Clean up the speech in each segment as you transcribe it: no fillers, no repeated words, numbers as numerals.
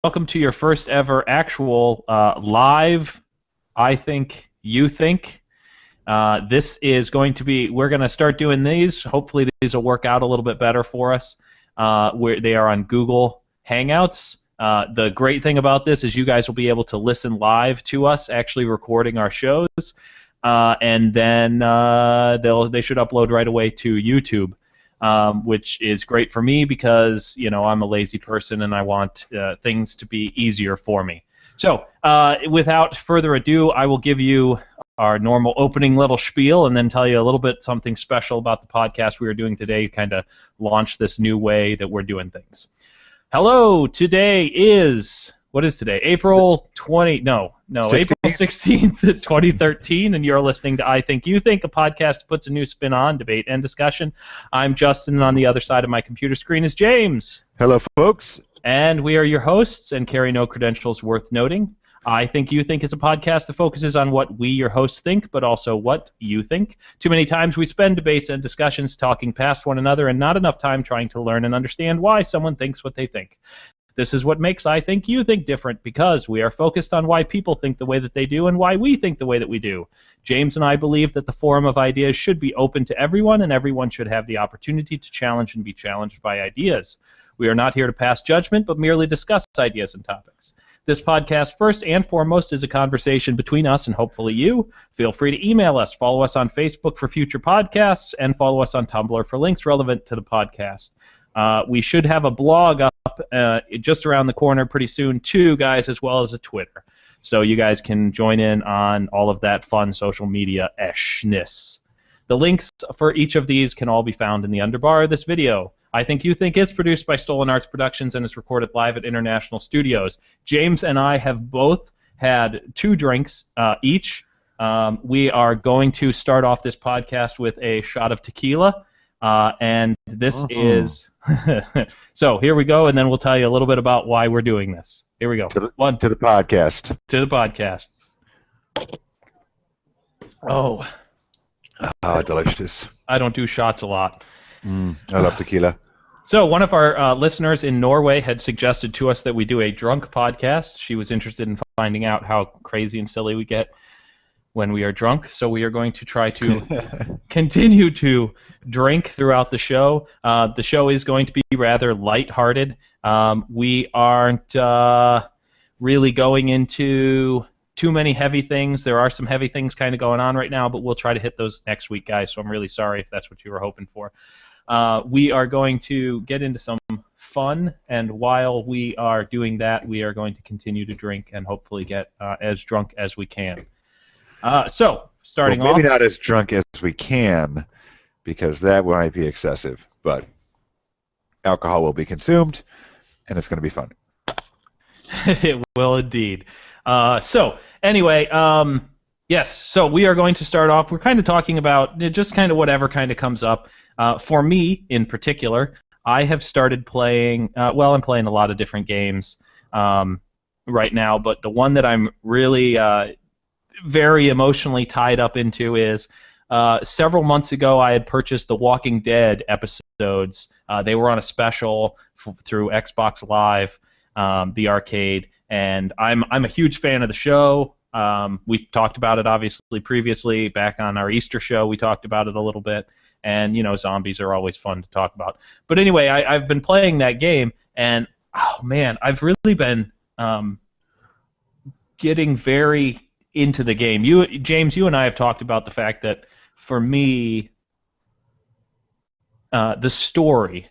welcome to your first ever actual live, I Think You Think. This is going to be, we're going to start doing these. Hopefully these will work out a little bit better for us. They are on Google Hangouts. The great thing about this is you guys will be able to listen live to us actually recording our shows. And then they should upload right away to YouTube. Which is great for me because, you know, I'm a lazy person and I want things to be easier for me. So, without further ado, I will give you our normal opening little spiel and then tell you a little bit something special about the podcast we are doing today, kind of launch this new way that we're doing things. Hello, today is... What is today? April 16th, 2013, and you're listening to I Think You Think, a podcast that puts a new spin on debate and discussion. I'm Justin, and on the other side of my computer screen is James. Hello, folks. And we are your hosts and carry no credentials worth noting. I Think You Think is a podcast that focuses on what we, your hosts, think, but also what you think. Too many times we spend debates and discussions talking past one another and not enough time trying to learn and understand why someone thinks what they think. This is what makes I Think You Think different, because we are focused on why people think the way that they do and why we think the way that we do. James and I believe that the forum of ideas should be open to everyone, and everyone should have the opportunity to challenge and be challenged by ideas. We are not here to pass judgment, but merely discuss ideas and topics. This podcast, first and foremost, is a conversation between us and hopefully you. Feel free to email us, follow us on Facebook for future podcasts, and follow us on Tumblr for links relevant to the podcast. We should have a blog up just around the corner pretty soon too, guys, as well as a Twitter. So you guys can join in on all of that fun social media-eshness. The links for each of these can all be found in the underbar of this video. I Think You Think is produced by StolenArts Productions and is recorded live at International Studios. James and I have both had 2 drinks each. We are going to start off this podcast with a shot of tequila. And this is... So here we go, and then we'll tell you a little bit about why we're doing this. Here we go. To the podcast. To the podcast. Oh. Ah, delicious. I don't do shots a lot. I love tequila. So one of our listeners in Norway had suggested to us that we do a drunk podcast. She was interested in finding out how crazy and silly we get when we are drunk, so we are going to try to continue to drink throughout the show. The show is going to be rather lighthearted. We aren't really going into too many heavy things. There are some heavy things kind of going on right now, but we'll try to hit those next week, guys, so I'm really sorry if that's what you were hoping for. We are going to get into some fun, and while we are doing that, we are going to continue to drink and hopefully get as drunk as we can. So, starting off... Maybe not as drunk as we can, because that might be excessive, but alcohol will be consumed, and it's going to be fun. It will indeed. So, anyway, yes, so we are going to start off, we're kind of talking about just kind of whatever kind of comes up. For me, in particular, I have started playing, I'm playing a lot of different games right now, but the one that I'm really... very emotionally tied up into is several months ago I had purchased the Walking Dead episodes. They were on a special through Xbox Live, the arcade, and I'm a huge fan of the show. We've talked about it obviously previously back on our Easter show. We talked about it a little bit, and you know, zombies are always fun to talk about. But anyway, I've been playing that game, and oh man, I've really been getting very into the game. James, you and I have talked about the fact that for me, the story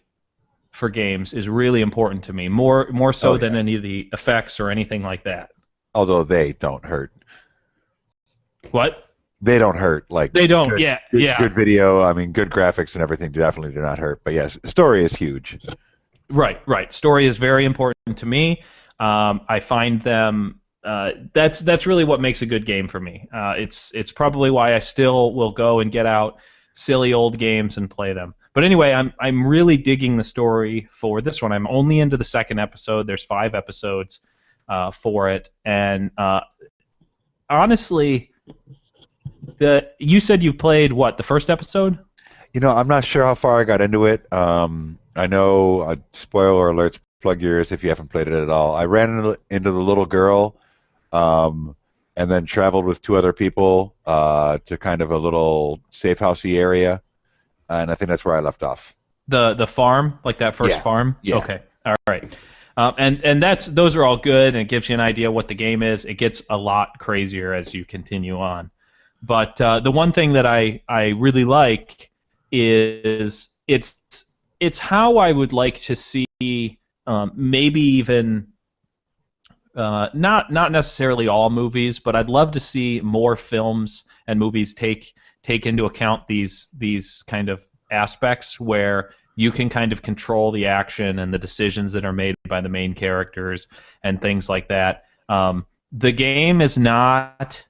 for games is really important to me, more so than any of the effects or anything like that. Although they don't hurt. What? They don't hurt. Like they don't. Good, yeah. Good video. I mean, good graphics and everything definitely do not hurt. But yes, story is huge. Right. Story is very important to me. I find them. That's really what makes a good game for me. It's probably why I still will go and get out silly old games and play them. But anyway, I'm really digging the story for this one. I'm only into the 2nd episode. There's 5 episodes for it, and honestly, you said you played what, the 1st episode? You know, I'm not sure how far I got into it. I know, spoiler alerts plug your ears if you haven't played it at all. I ran into the little girl, and then traveled with 2 other people to kind of a little safe housey area, and I think that's where I left off. The farm, like that first farm? Yeah. Okay. All right. And those are all good, and it gives you an idea what the game is. It gets a lot crazier as you continue on. But the one thing that I really like is it's how I would like to see maybe even not necessarily all movies, but I'd love to see more films and movies take into account these kind of aspects where you can kind of control the action and the decisions that are made by the main characters and things like that. The game is not,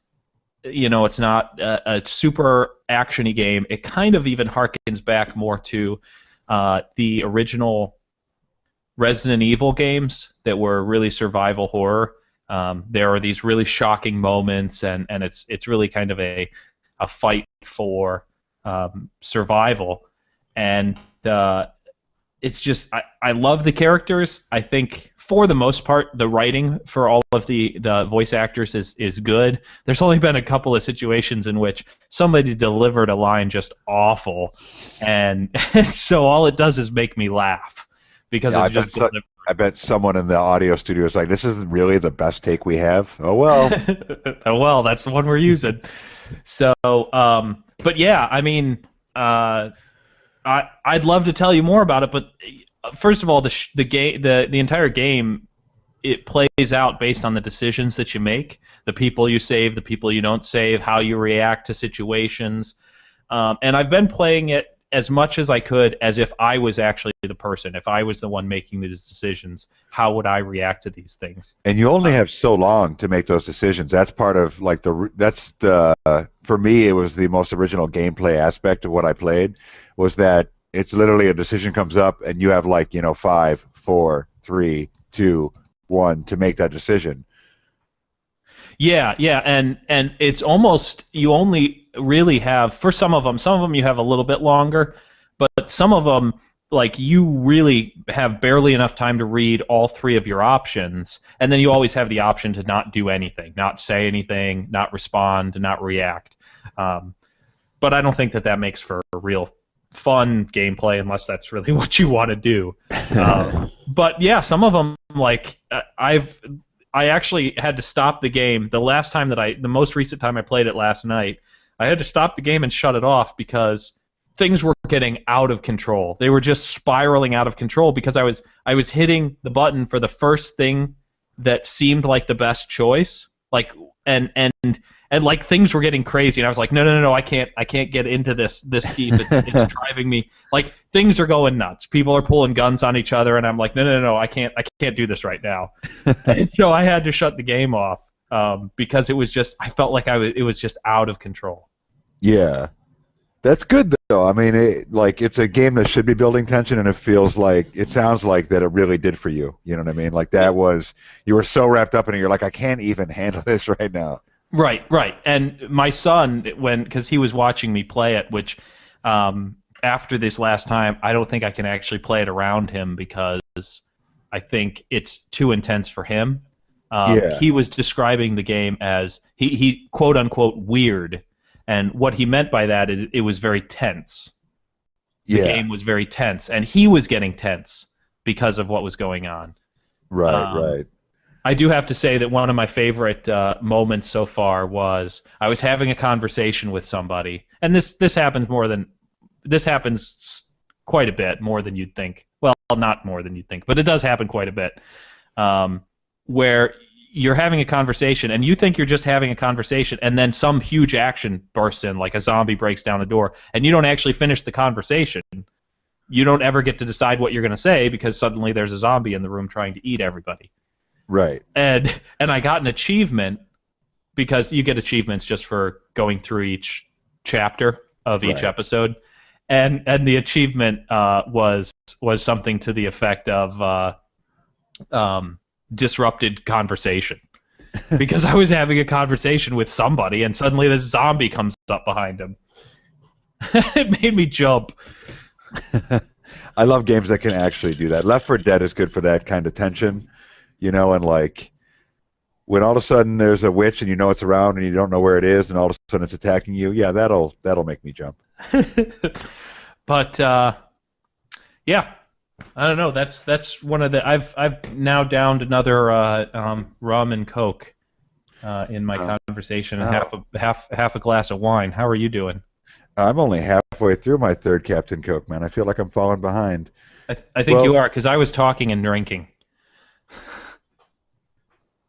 it's not a super action-y game. It kind of even harkens back more to the original Resident Evil games that were really survival horror. There are these really shocking moments, and it's really kind of a fight for survival. And it's just, I love the characters. I think for the most part, the writing for all of the voice actors is good. There's only been a couple of situations in which somebody delivered a line just awful, and so all it does is make me laugh because it's just. I bet someone in the audio studio is like, "This isn't really the best take we have." Oh well. Oh well, that's the one we're using. So, but yeah, I mean, I'd love to tell you more about it, but first of all, the entire game, it plays out based on the decisions that you make, the people you save, the people you don't save, how you react to situations, and I've been playing it as much as I could as if I was actually the person. If I was the one making these decisions, how would I react to these things? And you only have so long to make those decisions. That's part of like for me, it was the most original gameplay aspect of what I played, was that it's literally a decision comes up and you have 5, 4, 3, 2, 1 to make that decision. Yeah, and it's almost, you only really have, for some of them you have a little bit longer, but some of them, like, you really have barely enough time to read all 3 of your options, and then you always have the option to not do anything, not say anything, not respond, not react. But I don't think that makes for a real fun gameplay unless that's really what you want to do. But yeah, some of them, like, I actually had to stop the game. The most recent time I played it last night, I had to stop the game and shut it off because things were getting out of control. They were just spiraling out of control because I was hitting the button for the first thing that seemed like the best choice, like and like things were getting crazy, and I was like, no, I can't get into this deep. It's driving me, like, things are going nuts. People are pulling guns on each other, and I'm like, no, I can't do this right now. And so I had to shut the game off because it was just, I felt like it was just out of control. Yeah, that's good though. I mean, it's a game that should be building tension, and it sounds like that it really did for you. You know what I mean? Like you were so wrapped up in it, you're like, I can't even handle this right now. Right. And my son, because he was watching me play it, which after this last time, I don't think I can actually play it around him because I think it's too intense for him. He was describing the game as he quote unquote weird, and what he meant by that is it was very tense. The game was very tense, and he was getting tense because of what was going on. Right. I do have to say that one of my favorite moments so far was I was having a conversation with somebody, and this happens quite a bit, more than you'd think. Well, not more than you'd think, but it does happen quite a bit, where you're having a conversation, and you think you're just having a conversation, and then some huge action bursts in, like a zombie breaks down a door, and you don't actually finish the conversation. You don't ever get to decide what you're going to say because suddenly there's a zombie in the room trying to eat everybody. Right. And I got an achievement, because you get achievements just for going through each chapter of each episode, and the achievement was something to the effect of disrupted conversation, because I was having a conversation with somebody and suddenly this zombie comes up behind him. It made me jump. I love games that can actually do that. Left 4 Dead is good for that kind of tension, and like when all of a sudden there's a witch and you know it's around and you don't know where it is and all of a sudden it's attacking you. Yeah, that'll make me jump. But yeah, I don't know. That's one of the I've now downed another rum and Coke in my conversation and half a glass of wine. How are you doing? I'm only halfway through my 3rd Captain Coke, man. I feel like I'm falling behind. I think you are, because I was talking and drinking.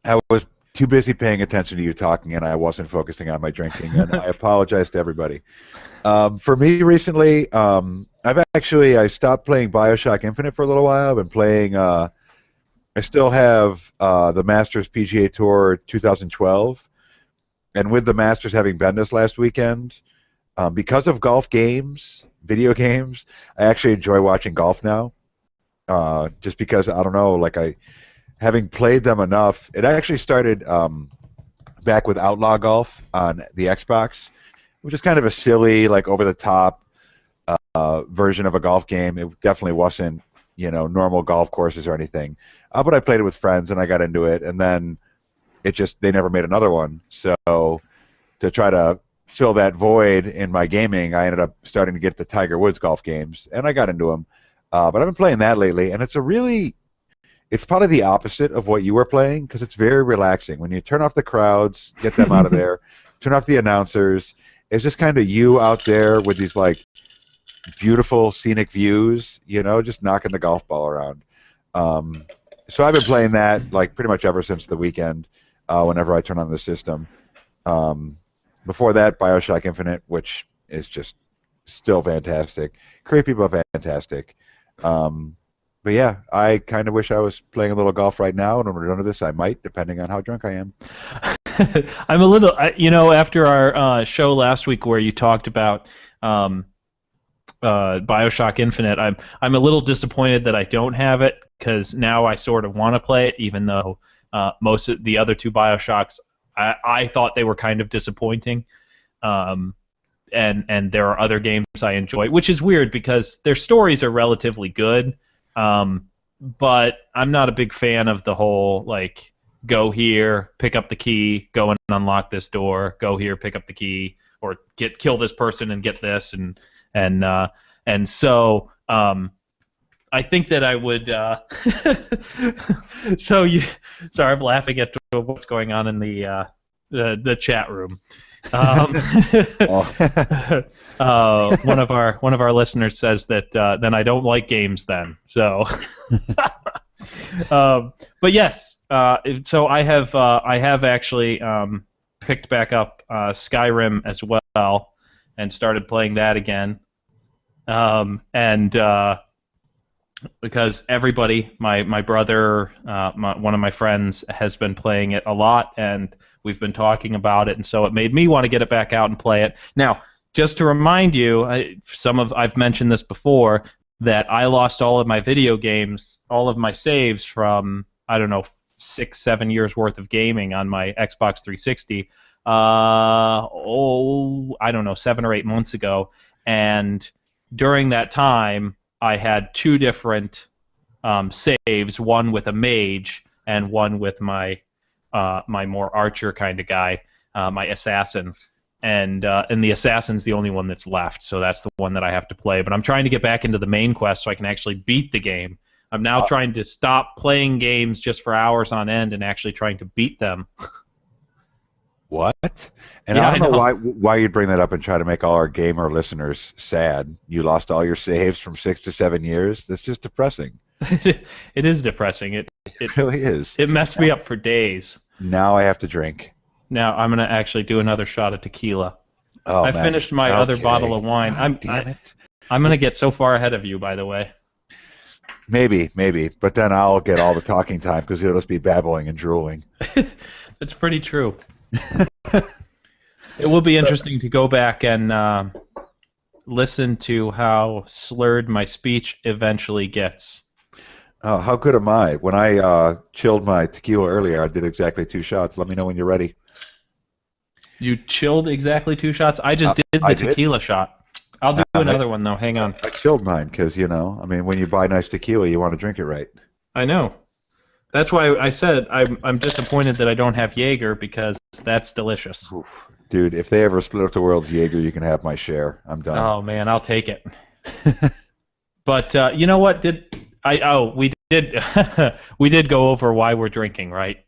I was too busy paying attention to you talking, and I wasn't focusing on my drinking, and I apologize to everybody. For me recently, I stopped playing BioShock Infinite for a little while. I've been playing, I still have the Masters PGA Tour 2012, and with the Masters having been this last weekend, because of golf games, video games, I actually enjoy watching golf now. Just because, I don't know, like having played them enough, it actually started back with Outlaw Golf on the Xbox, which is kind of a silly, like over-the-top version of a golf game. It definitely wasn't, normal golf courses or anything. But I played it with friends, and I got into it, and then they never made another one. So to try to fill that void in my gaming, I ended up starting to get the Tiger Woods golf games, and I got into them. But I've been playing that lately, and it's probably the opposite of what you were playing, because it's very relaxing. When you turn off the crowds, get them out of there, turn off the announcers, it's just kind of you out there with these like beautiful scenic views, just knocking the golf ball around. So I've been playing that like pretty much ever since the weekend, whenever I turn on the system. Before that, BioShock Infinite, which is just still fantastic. Creepy but fantastic. But yeah, I kind of wish I was playing a little golf right now, and when we're done with this, I might, depending on how drunk I am. I'm a little, after our show last week where you talked about BioShock Infinite, I'm a little disappointed that I don't have it, because now I sort of want to play it, even though most of the other 2 BioShocks, I thought they were kind of disappointing. And there are other games I enjoy, which is weird because their stories are relatively good. But I'm not a big fan of the whole, like, go here, pick up the key, go and unlock this door, go here, pick up the key, or kill this person and get this, and so I think that I would. Sorry, I'm laughing at what's going on in the chat room. One of our listeners says that then I don't like games then. So, but yes, so I have actually picked back up Skyrim as well and started playing that again. And because everybody, my brother, one of my friends has been playing it a lot, and we've been talking about it, and so it made me want to get it back out and play it. Now, just to remind you, I've mentioned this before, that I lost all of my video games, all of my saves from, I don't know, 6-7 years worth of gaming on my Xbox 360. I don't know, 7 or 8 months ago, and during that time, I had 2 different saves, one with a mage and one with my my more archer kind of guy, my assassin, and the assassin's the only one that's left, so that's the one that I have to play. But I'm trying to get back into the main quest so I can actually beat the game. I'm now trying to stop playing games just for hours on end and actually trying to beat them. What? And yeah, I don't know why you'd bring that up and try to make all our gamer listeners sad. You lost all your saves from 6 to 7 years. That's just depressing. It is depressing. It really is. It messed me up for days. Now I have to drink. Now I'm going to actually do another shot of tequila. Oh, I finished my other bottle of wine. Damn it. I'm going to get so far ahead of you, by the way. Maybe. But then I'll get all the talking time because you'll just be babbling and drooling. That's pretty true. It will be interesting to go back and listen to how slurred my speech eventually gets. Oh, how good am I? When I chilled my tequila earlier, I did exactly 2 shots. Let me know when you're ready. You chilled exactly 2 shots? I just did the tequila shot. I'll do I, another one though. Hang on. I chilled mine because I mean, when you buy nice tequila, you want to drink it right. I know. That's why I said I'm disappointed that I don't have Jaeger because that's delicious. Oof. Dude, if they ever split up the world's Jaeger, you can have my share. I'm done. Oh man, I'll take it. But you know what? We did we did go over why we're drinking, right?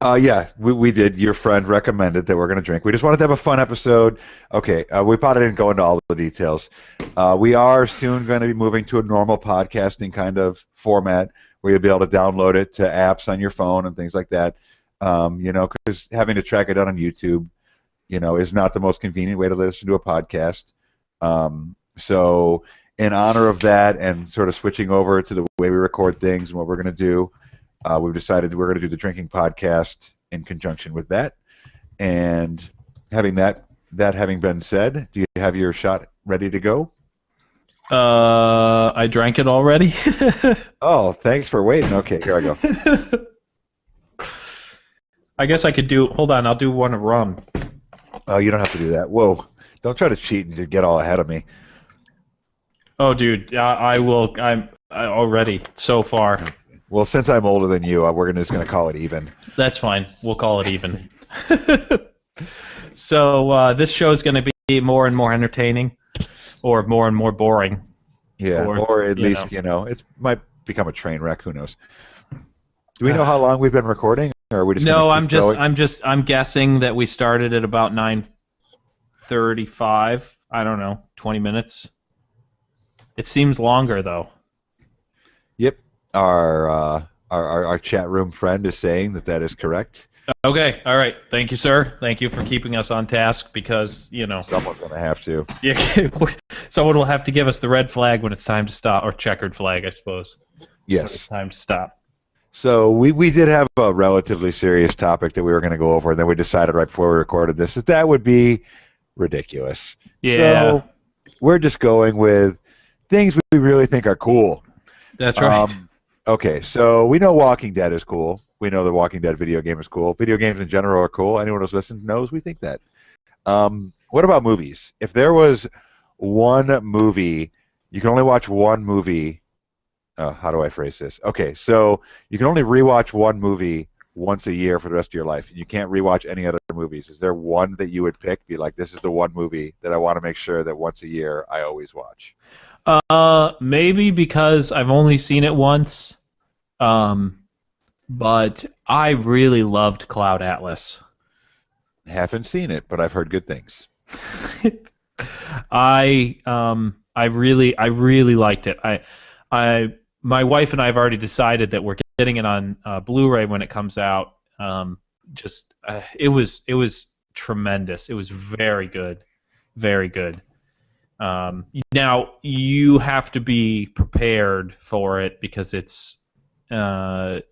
Yeah, we did. Your friend recommended that we're going to drink. We just wanted to have a fun episode. Okay, we probably didn't go into all the details. We are soon going to be moving to a normal podcasting kind of format where you'll be able to download it to apps on your phone and things like that. Because having to track it down on YouTube, is not the most convenient way to listen to a podcast. So in honor of that and sort of switching over to the way we record things and what we're going to do, we've decided we're going to do the drinking podcast in conjunction with that. And having that having been said, do you have your shot ready to go? I drank it already. Oh, thanks for waiting. Okay, here I go. I guess I could do. Hold on, I'll do one of rum. Oh, you don't have to do that. Whoa. Don't try to cheat and get all ahead of me. Oh, dude, I will. I'm already so far. Well, since I'm older than you, we're just going to call it even. That's fine. We'll call it even. So this show is going to be more and more entertaining, or more and more boring. Yeah, or at least it might become a train wreck. Who knows? Do we know how long we've been recording, or are we just? No, I'm guessing that we started at about 9:35. I don't know, 20 minutes. It seems longer though. Yep, our chat room friend is saying that is correct. Okay, all right. Thank you, sir. Thank you for keeping us on task because someone's going to have to. Yeah, someone will have to give us the red flag when it's time to stop, or checkered flag, I suppose. Yes, when it's time to stop. So we did have a relatively serious topic that we were going to go over, and then we decided right before we recorded this that would be ridiculous. Yeah. So we're just going with things we really think are cool. That's right. Okay, so we know Walking Dead is cool. We know the Walking Dead video game is cool. Video games in general are cool. Anyone who's listened knows we think that. What about movies? If there was one movie, you can only watch one movie. How do I phrase this? Okay, so you can only rewatch one movie once a year for the rest of your life. You can't rewatch any other movies. Is there one that you would pick? Be like, this is the one movie that I want to make sure that once a year I always watch. Maybe because I've only seen it once. But I really loved Cloud Atlas. Haven't seen it, but I've heard good things. I really liked it. My wife and I have already decided that we're getting it on Blu-ray when it comes out. It was tremendous. It was very good, very good. Now you have to be prepared for it because it's not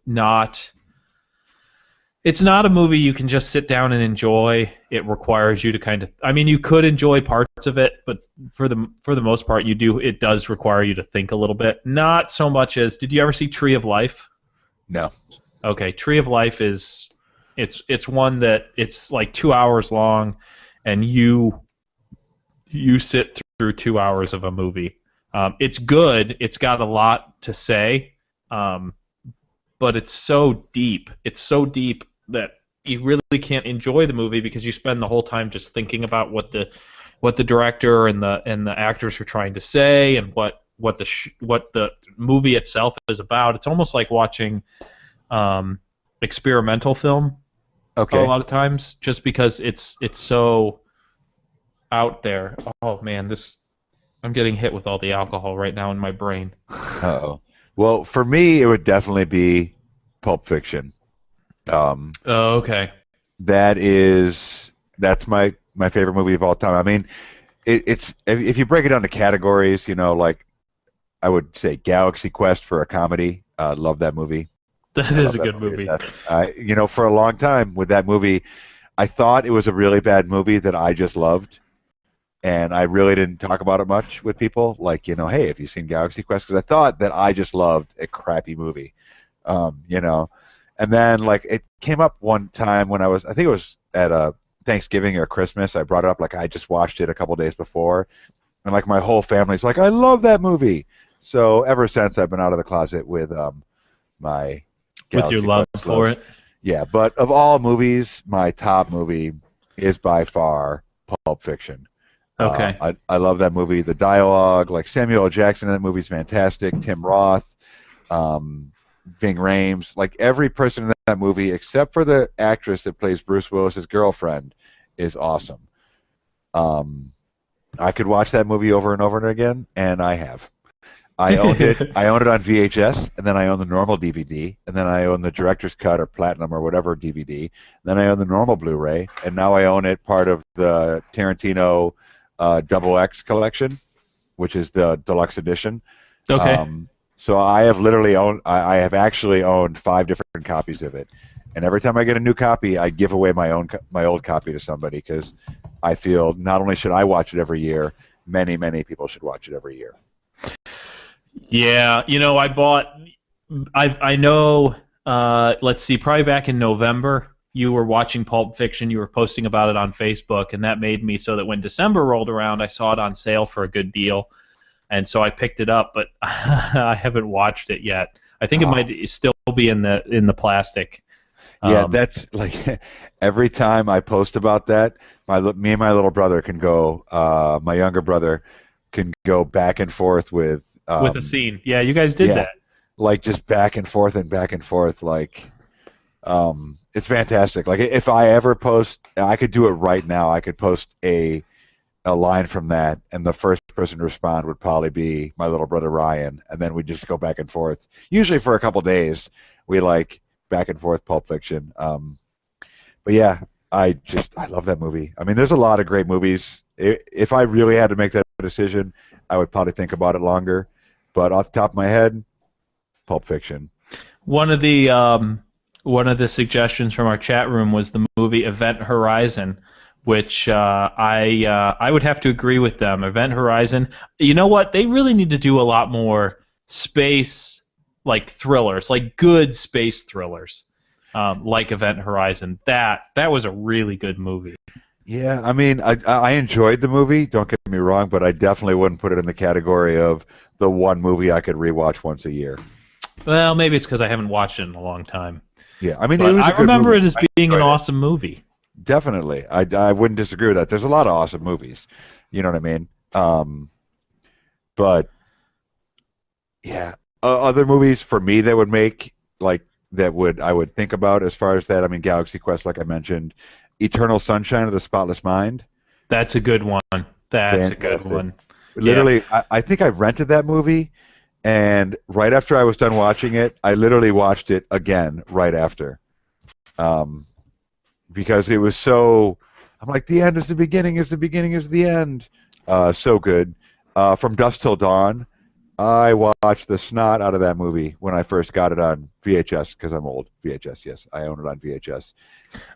a movie you can just sit down and enjoy. It requires you to you could enjoy parts of it, but for the most part it does require you to think a little bit. Not so much as, did you ever see Tree of Life? No. Okay, Tree of Life is it's one that it's like 2 hours long, and you sit through 2 hours of a movie. It's good. It's got a lot to say. But it's so deep. It's so deep that you really can't enjoy the movie because you spend the whole time just thinking about what the director and the actors are trying to say, and what the movie itself is about. It's almost like watching experimental film. Okay. A lot of times, just because it's so out there. Oh man, I'm getting hit with all the alcohol right now in my brain. Uh-oh. Well, for me, it would definitely be Pulp Fiction. Okay. That's my favorite movie of all time. I mean, it's if you break it down to categories, like I would say Galaxy Quest for a comedy. Love that movie. That is a good movie. For a long time with that movie, I thought it was a really bad movie that I just loved. And I really didn't talk about it much with people. Like, hey, have you seen Galaxy Quest? Because I thought that I just loved a crappy movie, And then, it came up one time when I think it was at a Thanksgiving or Christmas. I brought it up, I just watched it a couple days before. and like my whole family's like, I love that movie. So ever since, I've been out of the closet with my With your Galaxy love Quest for it. Yeah, but of all movies, my top movie is by far Pulp Fiction. Okay. I love that movie. The dialogue, like Samuel L. Jackson in that movie is fantastic. Tim Roth, Ving Rhames, like every person in that movie except for the actress that plays Bruce Willis's girlfriend is awesome. I could watch that movie over and over again, and I have. I owned it. I owned it on VHS, and then I owned the normal DVD, and then I owned the director's cut or platinum or whatever DVD. Then I own the normal Blu-ray, and now I own it part of the Tarantino Double X collection, which is the deluxe edition. Okay. So I have literally owned. I have actually owned 5 different copies of it, and every time I get a new copy, I give away my old copy to somebody because I feel not only should I watch it every year, many people should watch it every year. Yeah, I know, let's see, probably back in November, you were watching Pulp Fiction, you were posting about it on Facebook, and that made me so that when December rolled around, I saw it on sale for a good deal, and so I picked it up, but I haven't watched it yet. I think it might still be in the plastic. Yeah, that's like every time I post about that, me and my little brother can go, my younger brother can go back and forth with a scene. Yeah, you guys did that. Like just back and forth and back and forth. Like, it's fantastic. Like if I ever post, I could do it right now. I could post a line from that, and the first person to respond would probably be my little brother Ryan, and then we just go back and forth. Usually for a couple days, we like back and forth Pulp Fiction. But yeah, I love that movie. I mean, there's a lot of great movies. If I really had to make that decision, I would probably think about it longer. But off the top of my head, Pulp Fiction. One of the suggestions from our chat room was the movie Event Horizon, which I would have to agree with them. Event Horizon. You know what? They really need to do a lot more space like thrillers, like good space thrillers, like Event Horizon. That was a really good movie. Yeah, I mean, I enjoyed the movie, don't get me wrong, but I definitely wouldn't put it in the category of the one movie I could rewatch once a year. Well, maybe it's because I haven't watched it in a long time. Yeah, I mean, I remember it as being an awesome movie. Definitely. I wouldn't disagree with that. There's a lot of awesome movies. You know what I mean? But, yeah, other movies for me that would make, like, I would think about as far as that, I mean, Galaxy Quest, like I mentioned, Eternal Sunshine of the Spotless Mind. That's a good one. That's fantastic. A good one. Literally, yeah. I think I rented that movie, and right after I was done watching it, I literally watched it again right after. Because it was so, I'm like, the end is the beginning, is the beginning is the end. So good. From Dusk Till Dawn, I watched the snot out of that movie when I first got it on VHS, because I'm old. VHS, yes. I own it on VHS.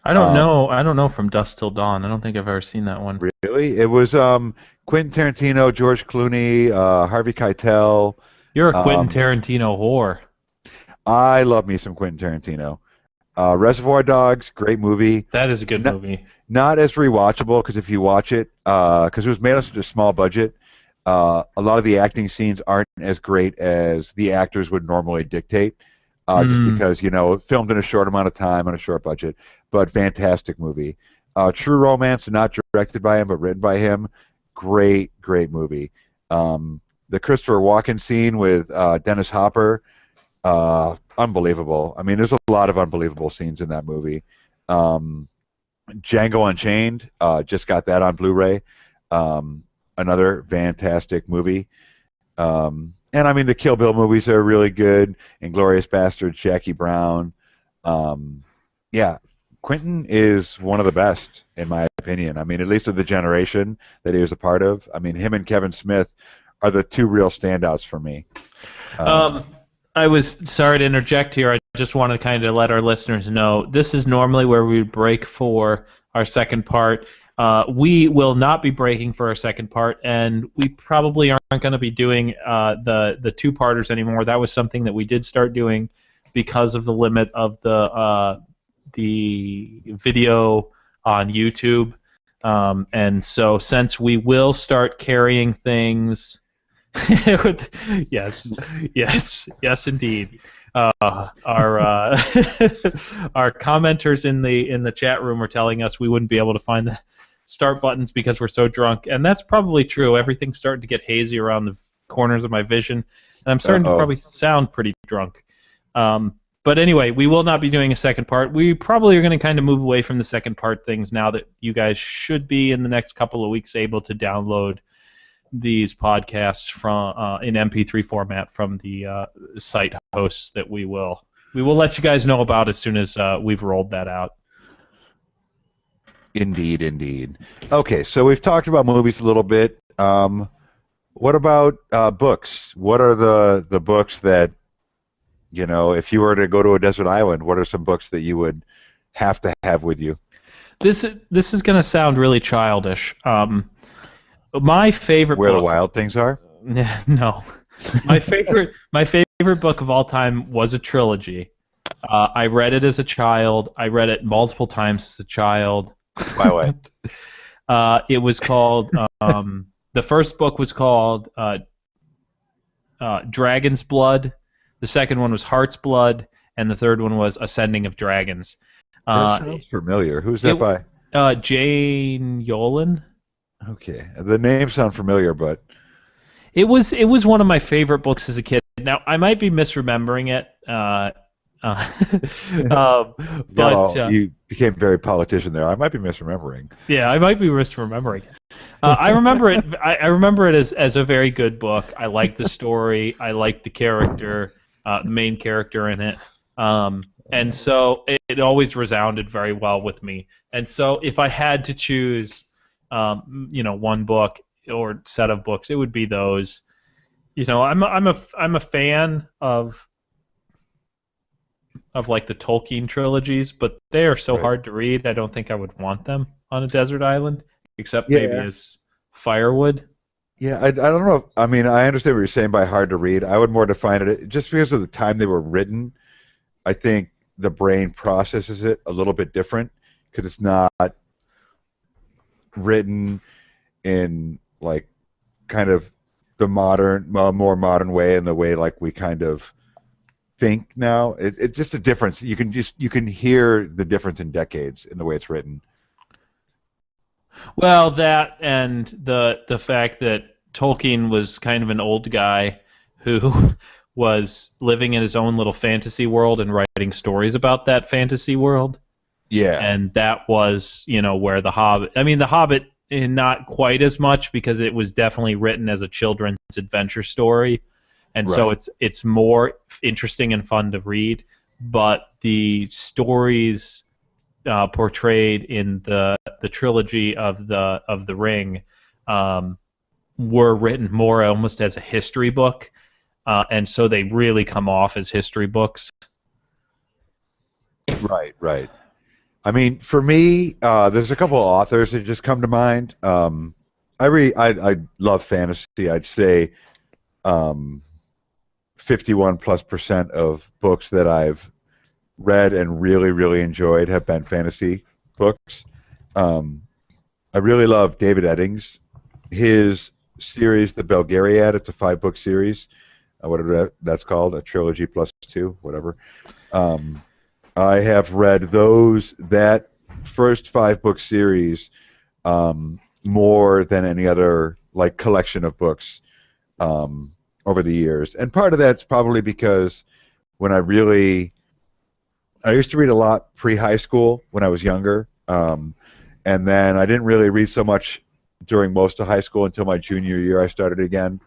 I don't know From Dusk Till Dawn. I don't think I've ever seen that one. Really? It was Quentin Tarantino, George Clooney, Harvey Keitel. You're a Quentin Tarantino whore. I love me some Quentin Tarantino. Reservoir Dogs, great movie. That is a good movie. Not as rewatchable, because if you watch it, because it was made on such a small budget, a lot of the acting scenes aren't as great as the actors would normally dictate, just because, filmed in a short amount of time on a short budget, but fantastic movie. True Romance, not directed by him, but written by him. Great movie. The Christopher Walken scene with Dennis Hopper, unbelievable. I mean, there's a lot of unbelievable scenes in that movie. Django Unchained, just got that on Blu-ray. Another fantastic movie. And I mean, the Kill Bill movies are really good. Inglourious Basterds, Jackie Brown. Yeah, Quentin is one of the best, in my opinion. I mean, at least of the generation that he was a part of. I mean, him and Kevin Smith are the two real standouts for me. I was sorry to interject here. I just want to kind of let our listeners know this is normally where we break for our second part. We will not be breaking for our second part, and we probably aren't going to be doing the two-parters anymore. That was something that we did start doing because of the limit of the video on YouTube. And so since we will start carrying things, yes, yes, indeed. Our our commenters in the chat room are telling us we wouldn't be able to find the start buttons because we're so drunk, and that's probably true. Everything's starting to get hazy around the corners of my vision, and I'm starting to probably sound pretty drunk. But anyway, we will not be doing a second part. We probably are going to kind of move away from the second part things now that you guys should be in the next couple of weeks able to download these podcasts from in MP3 format from the site hosts that we will let you guys know about as soon as we've rolled that out. Indeed, indeed. Okay, so we've talked about movies a little bit. What about books? What are the books that, you know, if you were to go to a desert island, what are some books that you would have to have with you? This is going to sound really childish. My favorite Where book, the Wild Things Are? No. My favorite book of all time was a trilogy. I read it as a child. I read it multiple times as a child. By what? It was called the first book was called Dragon's Blood. The second one was Heart's Blood, and the third one was Ascending of Dragons. That sounds familiar. Who's that by? Jane Yolen. Okay, the names sound familiar, but it was one of my favorite books as a kid. Now I might be misremembering it, but you became very politician there. I might be misremembering. Yeah, I might be misremembering it. I remember it. I remember it as a very good book. I liked the story. I liked the character, the main character in it, and so it always resounded very well with me. And so if I had to choose, one book or set of books, it would be those. You know, I'm a fan of like the Tolkien trilogies, but they are so hard to read. I don't think I would want them on a desert island, except maybe as firewood. Yeah, I don't know. I mean, I understand what you're saying by hard to read. I would more define it just because of the time they were written. I think the brain processes it a little bit different because it's not written in like kind of the more modern way, and the way like we kind of think now. It's just a difference. You can hear the difference in decades in the way it's written. Well, that and the fact that Tolkien was kind of an old guy who was living in his own little fantasy world and writing stories about that fantasy world. Yeah. And that was, where The Hobbit... I mean, The Hobbit, not quite as much because it was definitely written as a children's adventure story. And so it's more interesting and fun to read. But the stories portrayed in the trilogy of the Ring were written more almost as a history book, and so they really come off as history books. Right. I mean, for me, there's a couple of authors that just come to mind. I love fantasy. I'd say 51+% of books that I've read and really, really enjoyed have been fantasy books. I really love David Eddings. His series, The Belgariad, it's a 5-book series. Whatever that's called, a trilogy +2, whatever. I have read that first 5-book series more than any other like collection of books over the years. And part of that's probably because when I used to read a lot pre-high school when I was younger, and then I didn't really read so much during most of high school until my junior year. I started again,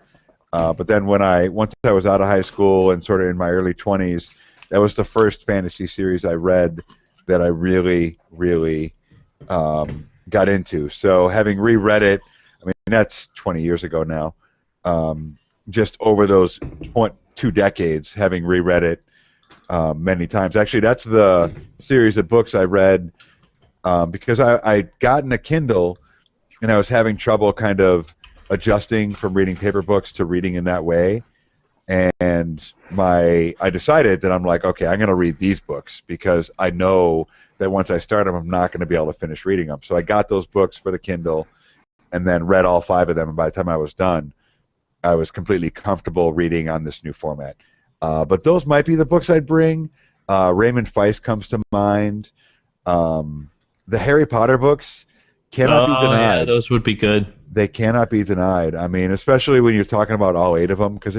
but then once I was out of high school and sort of in my early 20s, that was the first fantasy series I read that I really, really got into. So having reread it, I mean that's 20 years ago now. Just over those 2 decades, having reread it many times. Actually, that's the series of books I read because I'd gotten a Kindle and I was having trouble kind of adjusting from reading paper books to reading in that way. And I decided that I'm like, okay, I'm going to read these books because I know that once I start them, I'm not going to be able to finish reading them. So I got those books for the Kindle and then read all 5 of them. And by the time I was done, I was completely comfortable reading on this new format. But those might be the books I'd bring. Raymond Feist comes to mind. The Harry Potter books cannot be denied. Yeah, those would be good. They cannot be denied. I mean, especially when you're talking about all 8 of them, because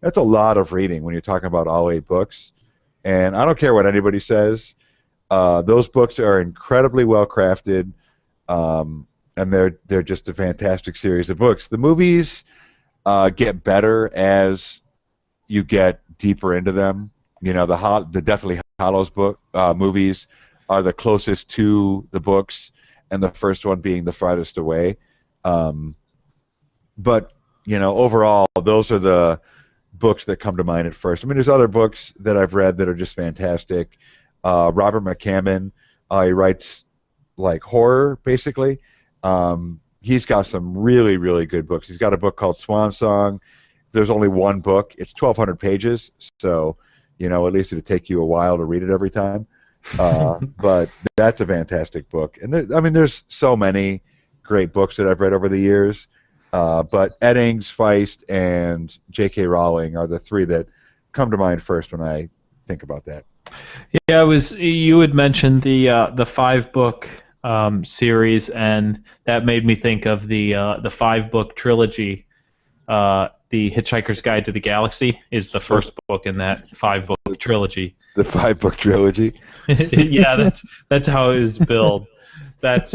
that's a lot of reading when you're talking about all 8 books. And I don't care what anybody says. Those books are incredibly well crafted, and they're just a fantastic series of books. The movies get better as you get deeper into them. You know, the Deathly Hallows movies are the closest to the books, and the first one being the farthest away. But you know, overall, those are the books that come to mind at first. I mean, there's other books that I've read that are just fantastic. Robert McCammon, he writes like horror, basically. He's got some really, really good books. He's got a book called Swan Song. There's only one book. It's 1,200 pages, so you know, at least it'd take you a while to read it every time. But that's a fantastic book. And there's so many great books that I've read over the years. But Eddings, Feist, and J.K. Rowling are the 3 that come to mind first when I think about that. Yeah, you had mentioned the 5-book series, and that made me think of the 5-book trilogy. The Hitchhiker's Guide to the Galaxy is the first book in that 5-book trilogy. The 5-book trilogy. Yeah, that's how it is billed. That's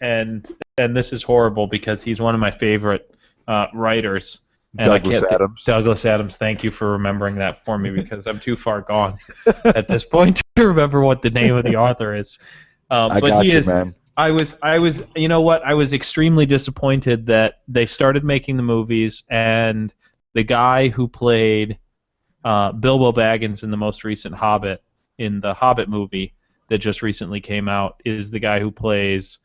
and this is horrible because he's one of my favorite writers. And Douglas Adams. Douglas Adams, thank you for remembering that for me because I'm too far gone at this point to remember what the name of the author is. I got you, man. I was, you know what? I was extremely disappointed that they started making the movies, and the guy who played Bilbo Baggins in the most recent Hobbit, in the Hobbit movie that just recently came out, is the guy who plays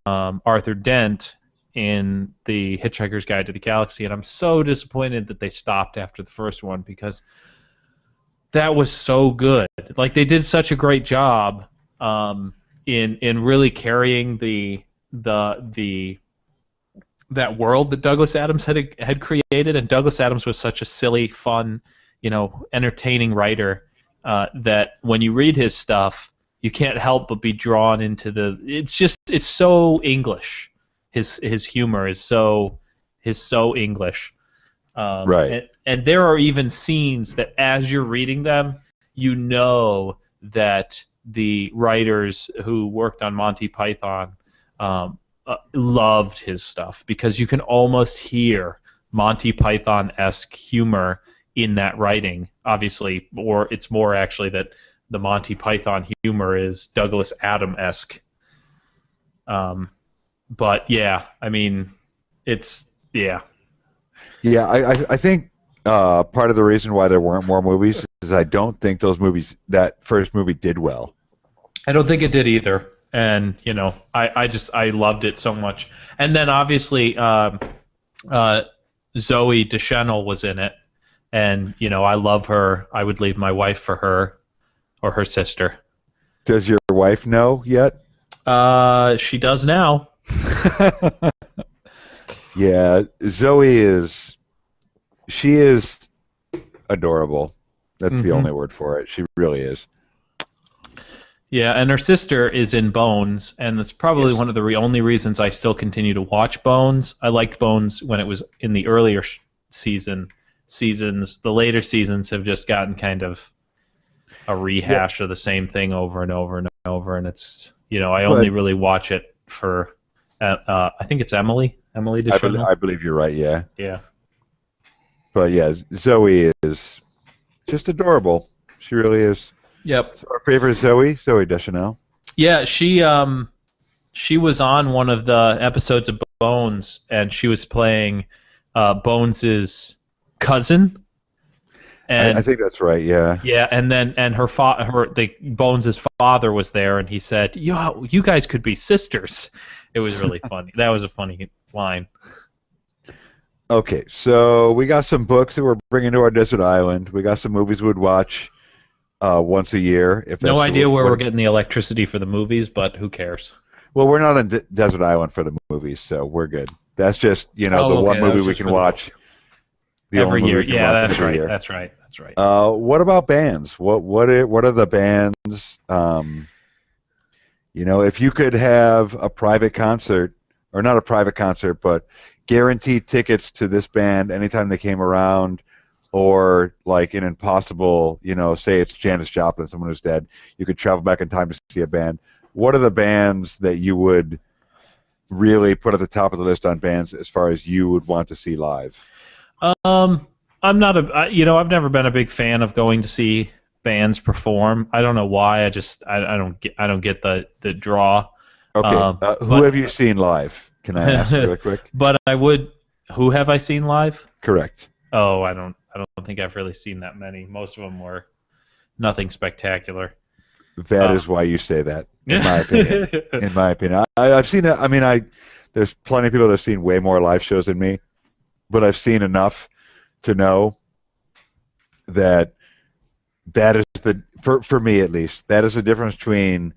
Arthur Dent in the Hitchhiker's Guide to the Galaxy, and I'm so disappointed that they stopped after the first one because that was so good. Like, they did such a great job in really carrying that world that Douglas Adams had created, and Douglas Adams was such a silly, fun, you know, entertaining writer that when you read his stuff, you can't help but be drawn into it's so English. His humor is so English. Right. And there are even scenes that as you're reading them, you know that the writers who worked on Monty Python loved his stuff because you can almost hear Monty Python-esque humor in that writing, obviously, or it's more actually that the Monty Python humor is Douglas Adams-esque. But yeah, I mean, it's yeah. Yeah, I think part of the reason why there weren't more movies is I don't think that first movie did well. I don't think it did either. And, you know, I loved it so much. And then obviously Zoe Deschanel was in it. And, you know, I love her. I would leave my wife for her or her sister. Does your wife know yet? She does now. Yeah, Zoe is adorable. That's the only word for it. She really is. Yeah, and her sister is in Bones, and it's probably one of the only reasons I still continue to watch Bones. I liked Bones when it was in the earlier seasons. The later seasons have just gotten kind of a rehash of the same thing over and over and over, and it's, you know, I only really watch it for I think it's Emily Deschanel. I believe you're right, yeah. Yeah. But yeah, Zoe is just adorable. She really is. Yep. So our favorite Zoe Deschanel. Yeah, she was on one of the episodes of Bones, and she was playing Bones's cousin. And I think that's right. Yeah. Yeah, and Bones's father was there, and he said, "Yo, you guys could be sisters." It was really funny. That was a funny line. Okay, so we got some books that we're bringing to our desert island. We got some movies we'd watch once a year, if No that's idea where we're what. getting the electricity for the movies, but who cares? Well, we're not on desert island for the movies, so we're good. That's just the Oh, one okay. That movie was we just can for the book. watch, the only Every movie year. we can Yeah, watch that's every right. year. That's right. That's right. What about bands? What are the bands? If you could have a private concert, or not a private concert, but guaranteed tickets to this band anytime they came around, or like an impossible, say it's Janis Joplin, someone who's dead, you could travel back in time to see a band. What are the bands that you would really put at the top of the list on bands as far as you would want to see live? Um, I'm not I've never been a big fan of going to see bands perform. I don't know why. I don't get the draw. Okay, who But have you seen live? Can I ask really quick? but I would. Who have I seen live? Correct. Oh, I don't think I've really seen that many. Most of them were nothing spectacular. That Uh, is why you say that, in my opinion. In my opinion, I've seen it. I mean, there's plenty of people that have seen way more live shows than me, but I've seen enough to know that that is for me at least, that is the difference between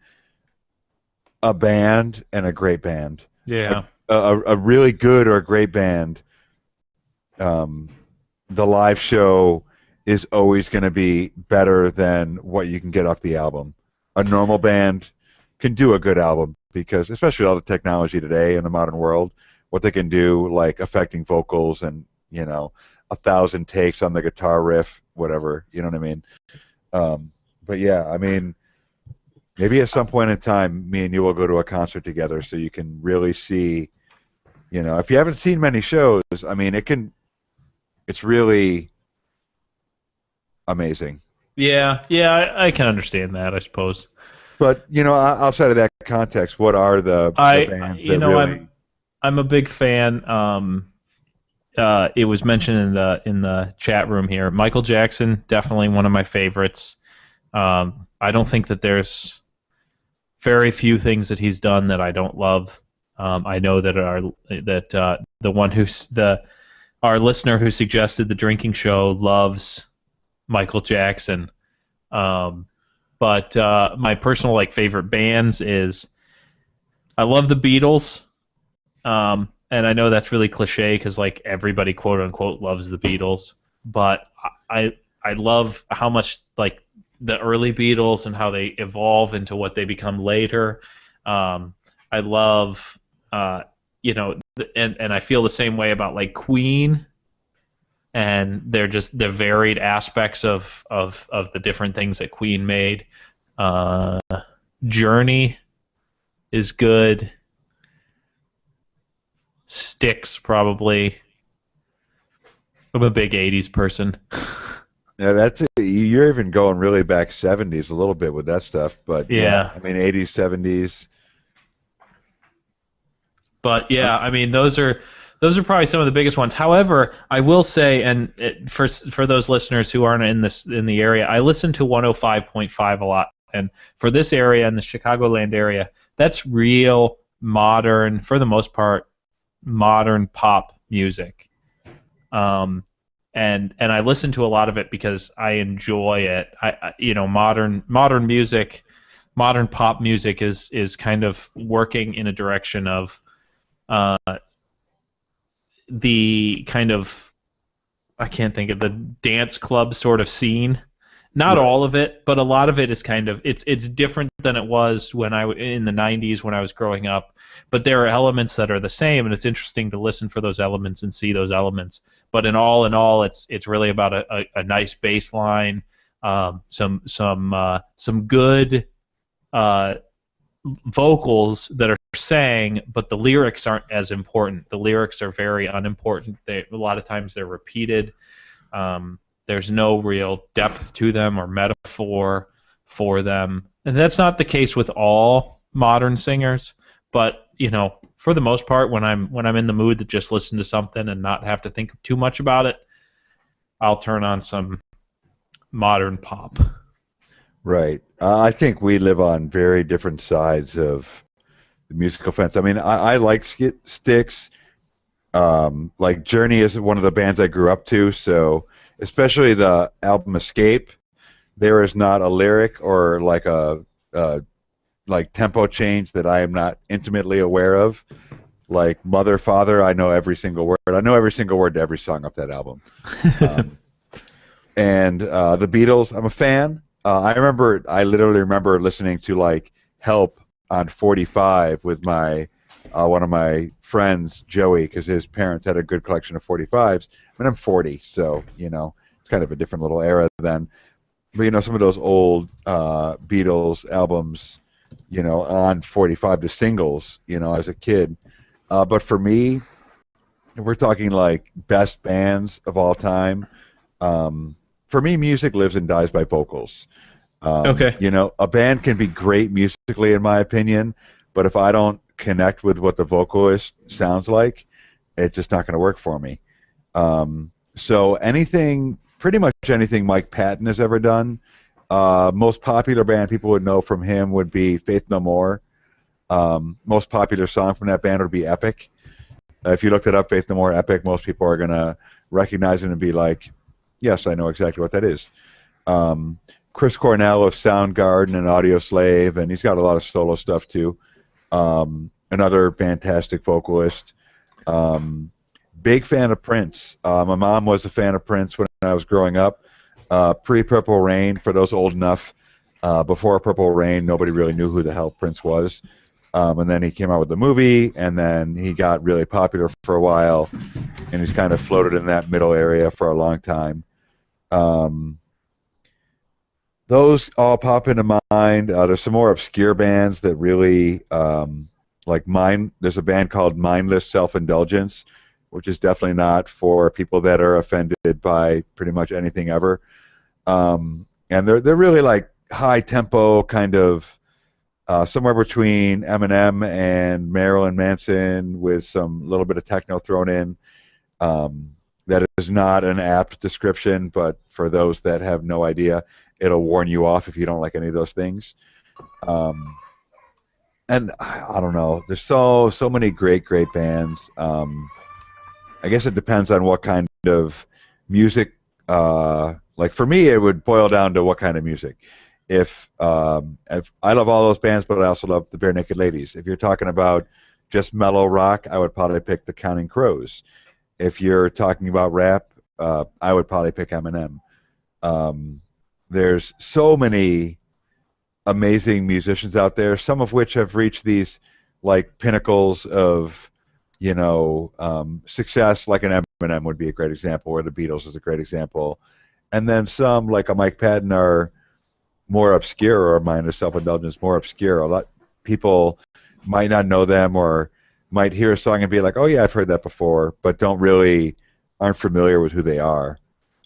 a band and a great band. A, yeah. a really good or a great band, um, the live show is always going to be better than what you can get off the album. A normal band can do a good album because, especially all the technology today in the modern world, what they can do, like affecting vocals and 1,000 takes on the guitar riff, whatever. You know what I mean? But yeah, I mean, maybe at some point in time, me and you will go to a concert together so you can really see. If you haven't seen many shows, I mean, it's really amazing. Yeah, yeah, I can understand that, I suppose. But outside of that context, what are the bands You that know, really? I'm a big fan. It was mentioned in the chat room here. Michael Jackson, definitely one of my favorites. I don't think that there's very few things that he's done that I don't love. I know that the one who's our listener who suggested the drinking show loves Michael Jackson. But my personal favorite bands is I love the Beatles. And I know that's really cliche because everybody quote unquote loves the Beatles, but I love how much the early Beatles and how they evolve into what they become later. I love and I feel the same way about Queen and the varied aspects of the different things that Queen made. Uh, Journey is good. Styx probably. I'm a big '80s person. Yeah, that's it. You're even going really back 70s a little bit with that stuff, but yeah, Yeah, I mean 80s, 70s. but yeah, I mean those are probably some of the biggest ones. However, I will say, and for those listeners who aren't in the area, I listen to 105.5 a lot, and for this area in the Chicagoland area, that's real modern, for the most part, modern pop music. And I listen to a lot of it because I enjoy it. Modern music, modern pop music is kind of working in a direction of uh, the kind of, I can't think of, the dance club sort of scene. Not Right. all of it, but a lot of it is kind of it's different than it was when in the '90s when I was growing up. But there are elements that are the same, and it's interesting to listen for those elements and see those elements. But in all, it's really about a nice bass line, some good uh, vocals that are sang, but the lyrics aren't as important. The lyrics are very unimportant. A lot of times they're repeated. There's no real depth to them or metaphor for them, and that's not the case with all modern singers. But for the most part, when I'm in the mood to just listen to something and not have to think too much about it, I'll turn on some modern pop. Right. I think we live on very different sides of the musical fence. I mean, I like Styx. Like Journey is one of the bands I grew up to, so especially the album Escape, there is not a lyric or like a like tempo change that I am not intimately aware of. Like Mother, Father, I know every single word. I know every single word to every song off that album. Um, and the Beatles, I'm a fan. I literally remember listening to like Help on 45 with my one of my friends, Joey, because his parents had a good collection of 45s. I mean, I'm 40, so it's kind of a different little era then. But some of those old Beatles albums, on 45 to singles, as a kid. But for me, we're talking like best bands of all time. For me, music lives and dies by vocals. Okay. A band can be great musically, in my opinion, but if I don't connect with what the vocalist sounds like, it's just not going to work for me. So pretty much anything Mike Patton has ever done, most popular band people would know from him would be Faith No More. Most popular song from that band would be Epic. If you looked it up, Faith No More, Epic, most people are going to recognize it and be like, yes, I know exactly what that is. Chris Cornell of Soundgarden and Audio Slave, and he's got a lot of solo stuff too. Another fantastic vocalist. Big fan of Prince. My mom was a fan of Prince when I was growing up. Pre-Purple Rain, for those old enough. Before Purple Rain, nobody really knew who the hell Prince was. And then he came out with the movie, and then he got really popular for a while, and he's kind of floated in that middle area for a long time. Those all pop into mind. There's some more obscure bands that really, like mine. There's a band called Mindless Self-Indulgence, which is definitely not for people that are offended by pretty much anything ever. And they're really like high tempo kind of. Somewhere between Eminem and Marilyn Manson with some little bit of techno thrown in. That is not an apt description, but for those that have no idea, it'll warn you off if you don't like any of those things. And I don't know. There's so many great bands. I guess it depends on what kind of music. Like for me, it would boil down to what kind of music. If I love all those bands, but I also love the Bare Naked Ladies. If you're talking about just mellow rock, I would probably pick the Counting Crows. If you're talking about rap, I would probably pick Eminem. There's so many amazing musicians out there, some of which have reached these like pinnacles of success, like an Eminem would be a great example, or the Beatles is a great example. And then some, like a Mike Patton, are more obscure, or Mindless Self-Indulgence, more obscure. A lot people might not know them, or might hear a song and be like, oh yeah, I've heard that before, but aren't familiar with who they are.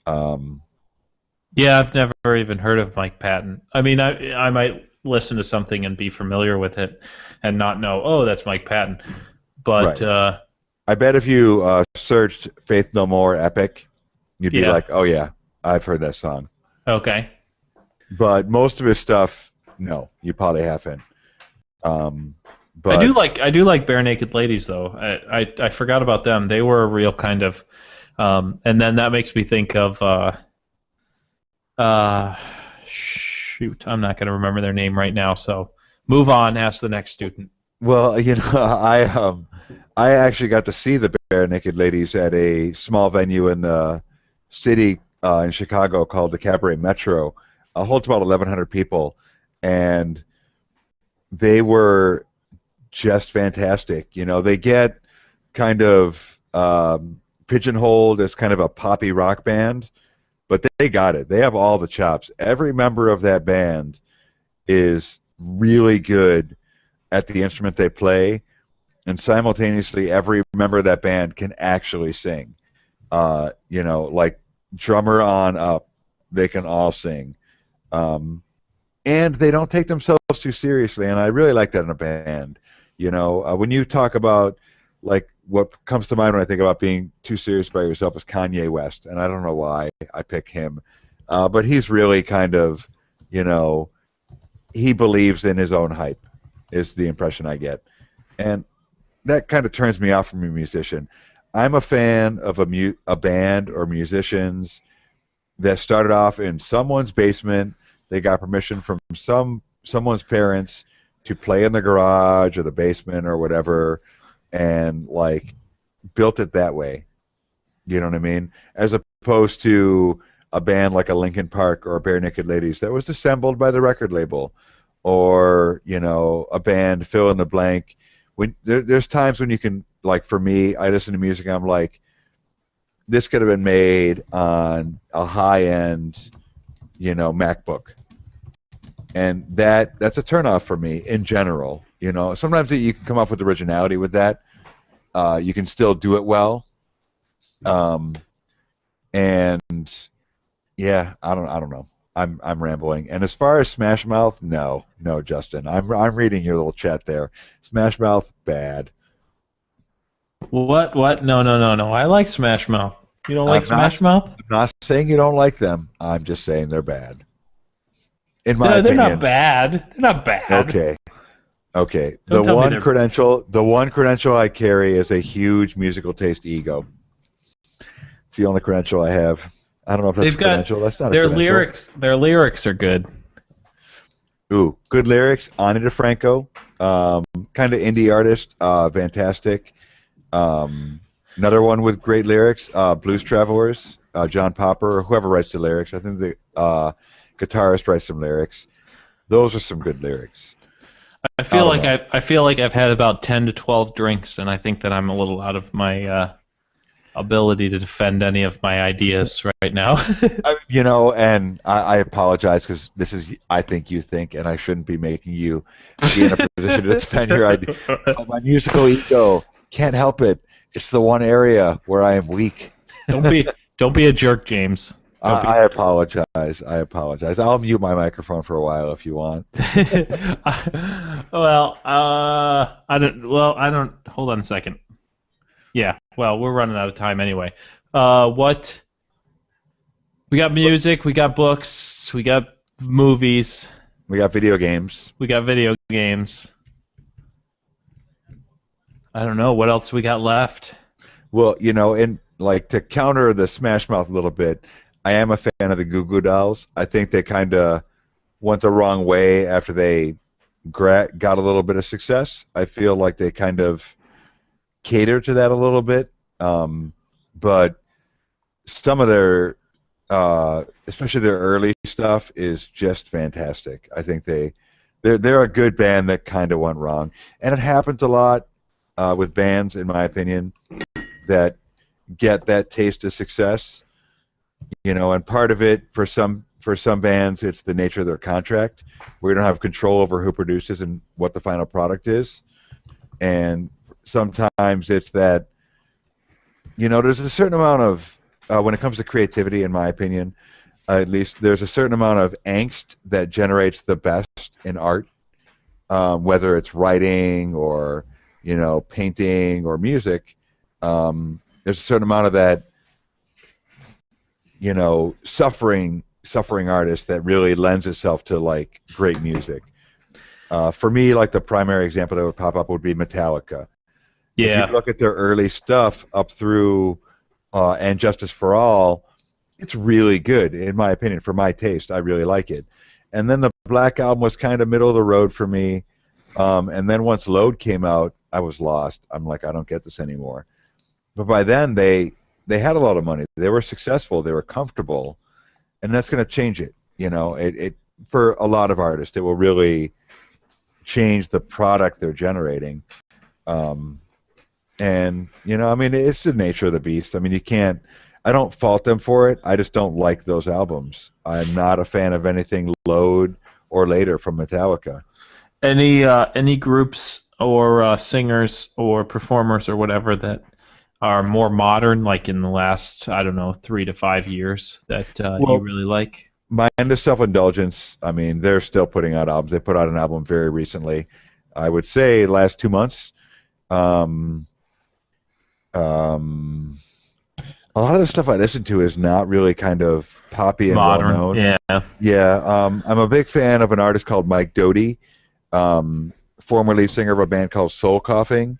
Yeah, I've never even heard of Mike Patton. I mean, I might listen to something and be familiar with it and not know, oh, that's Mike Patton. But right. I bet if you searched Faith No More Epic, you'd be like, oh yeah, I've heard that song. Okay. But most of his stuff, no, you probably haven't. But I do like Bare Naked Ladies though. I forgot about them. They were a real kind of, and then that makes me think of shoot, I'm not going to remember their name right now. So move on. Ask the next student. Well, I actually got to see the Bare Naked Ladies at a small venue in the city in Chicago called the Cabaret Metro. Holds about 1,100 people, and they were just fantastic. They get kind of pigeonholed as kind of a poppy rock band, but they got it. They have all the chops. Every member of that band is really good at the instrument they play, and simultaneously every member of that band can actually sing. Like drummer on up, they can all sing. And they don't take themselves too seriously, and I really like that in a band. When you talk about, like, what comes to mind when I think about being too serious about yourself is Kanye West, and I don't know why I pick him, but he's really kind of, he believes in his own hype, is the impression I get, and that kind of turns me off from a musician. I'm a fan of a band or musicians that started off in someone's basement. They got permission from someone's parents to play in the garage or the basement or whatever, and like built it that way. You know what I mean? As opposed to a band like a Linkin Park or a Bare Naked Ladies that was assembled by the record label, or a band fill in the blank. When there's times when you can, like for me, I listen to music. I'm like, this could have been made on a high end, MacBook, and that's a turnoff for me in general. Sometimes you can come up with originality with that. You can still do it well. And yeah, I don't know. I'm rambling. And as far as Smash Mouth, no, Justin. I'm reading your little chat there. Smash Mouth, bad. What? No. I like Smash Mouth. You don't like Smash Mouth? I'm not saying you don't like them. I'm just saying they're bad. In my opinion, they're not bad. They're not bad. Okay. The one credential I carry is a huge musical taste ego. It's the only credential I have. I don't know if that's a credential. That's not a credential. Their lyrics are good. Ooh, good lyrics. Ani DeFranco, kind of indie artist, fantastic. Another one with great lyrics, Blues Travelers, John Popper, or whoever writes the lyrics. I think the guitarist writes some lyrics. Those are some good lyrics. I feel like I've had about 10 to 12 drinks, and I think that I'm a little out of my ability to defend any of my ideas right now. And I apologize because this is I think you think, and I shouldn't be making you be in a position to defend your idea. But my musical ego can't help it. It's the one area where I am weak. Don't be a jerk, James. I apologize. I'll mute my microphone for a while if you want. I don't. Hold on a second. Yeah. Well, we're running out of time anyway. What? We got music. We got books. We got movies. We got video games. I don't know what else we got left. Well, and like to counter the Smash Mouth a little bit, I am a fan of the Goo Goo Dolls. I think they kind of went the wrong way after they got a little bit of success. I feel like they kind of cater to that a little bit. But some of their, especially their early stuff, is just fantastic. I think they're a good band that kind of went wrong, and it happens a lot with bands, in my opinion, that get that taste of success. And part of it for some bands, it's the nature of their contract. We don't have control over who produces and what the final product is, and sometimes it's that there's a certain amount of when it comes to creativity, in my opinion, at least, there's a certain amount of angst that generates the best in art, whether it's writing or painting or music. There's a certain amount of that suffering artist that really lends itself to like great music. For me, like the primary example that would pop up would be Metallica. Yeah. If you look at their early stuff up through And Justice for All, it's really good, in my opinion. For my taste, I really like it. And then the Black Album was kind of middle of the road for me. And then once Load came out, I was lost. I'm like, I don't get this anymore. But by then, they had a lot of money. They were successful. They were comfortable. And that's going to change it. It for a lot of artists, it will really change the product they're generating. And it's the nature of the beast. I mean, I don't fault them for it. I just don't like those albums. I'm not a fan of anything Load or later from Metallica. Any groups or singers or performers or whatever that are more modern, like in the last, 3 to 5 years that you really like? Mind of Self-Indulgence, I mean, they're still putting out albums. They put out an album very recently. I would say last 2 months. A lot of the stuff I listen to is not really kind of poppy and modern, well-known. Yeah. Yeah, I'm a big fan of an artist called Mike Doty, former lead singer of a band called Soul Coughing,